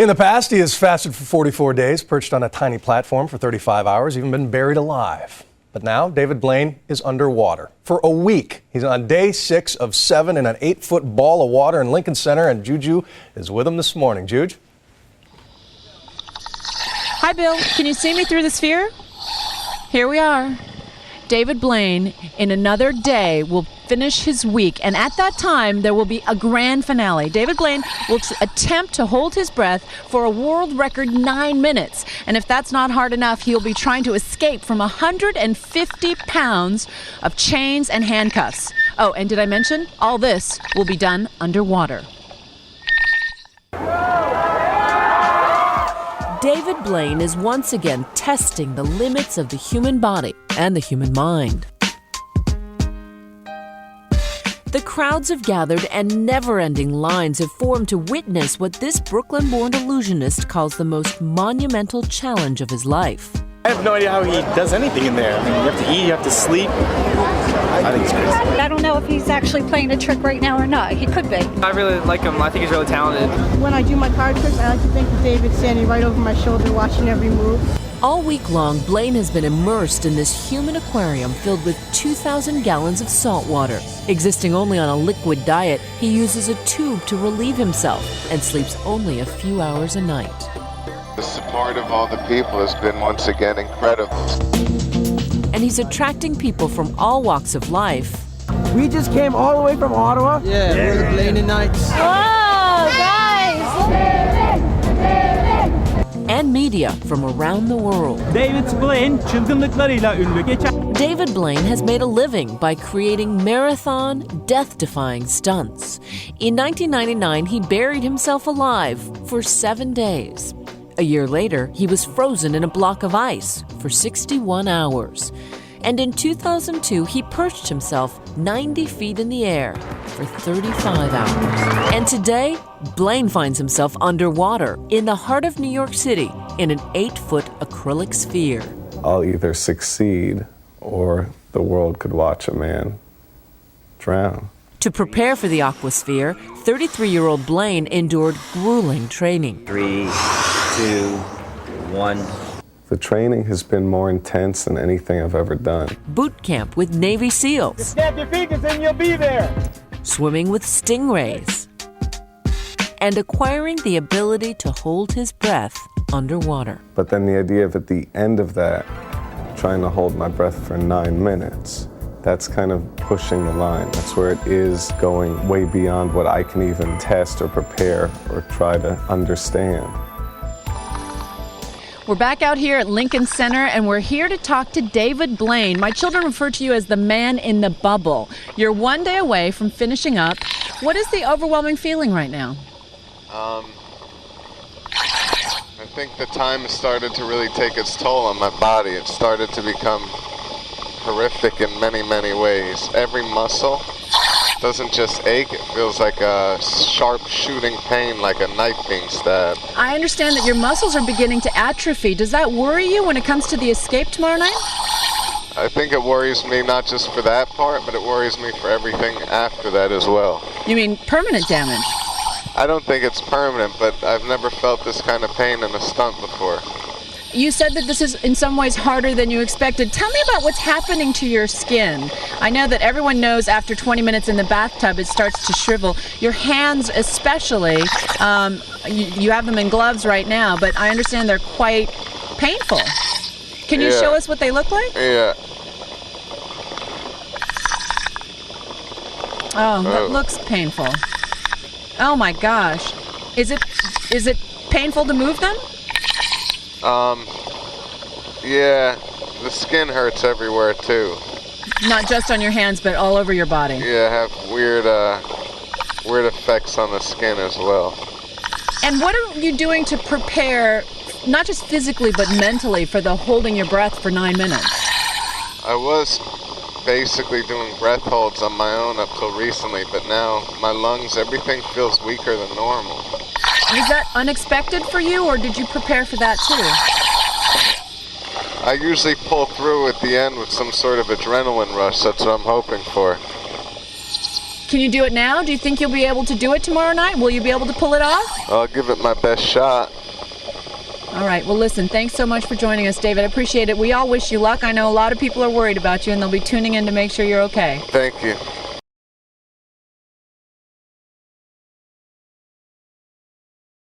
In the past, he has fasted for 44 days, perched on a tiny platform for 35 hours, even been buried alive. But now, David Blaine is underwater for a week. He's on day 6 of 7 in an 8-foot ball of water in Lincoln Center, and Juju is with him this morning. Juju? Hi, Bill. Can you see me through the sphere? Here we are. David Blaine, in another day, will finish his week, and at that time, there will be a grand finale. David Blaine will attempt to hold his breath for a world record 9 minutes, and if that's not hard enough, he'll be trying to escape from 150 pounds of chains and handcuffs. Oh, and did I mention? All this will be done underwater. David Blaine is once again testing the limits of the human body and the human mind. The crowds have gathered and never-ending lines have formed to witness what this Brooklyn-born illusionist calls the most monumental challenge of his life. I have no idea how he does anything in there. I mean, you have to eat, you have to sleep. I think it's crazy. I don't know if he's actually playing a trick right now or not. He could be. I really like him. I think he's really talented. When I do my card tricks, I like to think of David standing right over my shoulder watching every move. All week long, Blaine has been immersed in this human aquarium filled with 2,000 gallons of salt water. Existing only on a liquid diet, he uses a tube to relieve himself and sleeps only a few hours a night. The support of all the people has been once again incredible. And he's attracting people from all walks of life. We just came all the way from Ottawa. Yeah, we're the Blaine Knights. Whoa, guys! And media from around the world. David Blaine çılgınlıklarıyla ünlü. David Blaine has made a living by creating marathon, death-defying stunts. In 1999, he buried himself alive for 7 days. A year later, he was frozen in a block of ice for 61 hours. And in 2002, he perched himself 90 feet in the air for 35 hours. And today, Blaine finds himself underwater in the heart of New York City in an 8-foot acrylic sphere. I'll either succeed or the world could watch a man drown. To prepare for the aquasphere, 33-year-old Blaine endured grueling training. 3, 2, 1. The training has been more intense than anything I've ever done. Boot camp with Navy SEALs. Snap your fingers and you'll be there. Swimming with stingrays. And acquiring the ability to hold his breath underwater. But then the idea of at the end of that, trying to hold my breath for 9 minutes, that's kind of pushing the line. That's where it is going way beyond what I can even test or prepare or try to understand. We're back out here at Lincoln Center, and we're here to talk to David Blaine. My children refer to you as the man in the bubble. You're 1 day away from finishing up. What is the overwhelming feeling right now? I think the time has started to really take its toll on my body. It started to become horrific in many, many ways. Every muscle doesn't just ache, it feels like a sharp shooting pain, like a knife being stabbed. I understand that your muscles are beginning to atrophy. Does that worry you when it comes to the escape tomorrow night? I think it worries me not just for that part, but it worries me for everything after that as well. You mean permanent damage? I don't think it's permanent, but I've never felt this kind of pain in a stunt before. You said that this is in some ways harder than you expected. Tell me about what's happening to your skin. I know that everyone knows after 20 minutes in the bathtub it starts to shrivel. Your hands especially, you have them in gloves right now, but I understand they're quite painful. Can you show us what they look like? Yeah. Oh, that looks painful. Oh my gosh. Is it painful to move them? Yeah, the skin hurts everywhere too. Not just on your hands, but all over your body. Yeah, I have weird effects on the skin as well. And what are you doing to prepare, not just physically, but mentally, for the holding your breath for 9 minutes? I was basically doing breath holds on my own up till recently, but now my lungs, everything feels weaker than normal. Was that unexpected for you, or did you prepare for that too? I usually pull through at the end with some sort of adrenaline rush. That's what I'm hoping for. Can you do it now? Do you think you'll be able to do it tomorrow night? Will you be able to pull it off? I'll give it my best shot. All right. Well, listen, thanks so much for joining us, David. I appreciate it. We all wish you luck. I know a lot of people are worried about you, and they'll be tuning in to make sure you're okay. Thank you.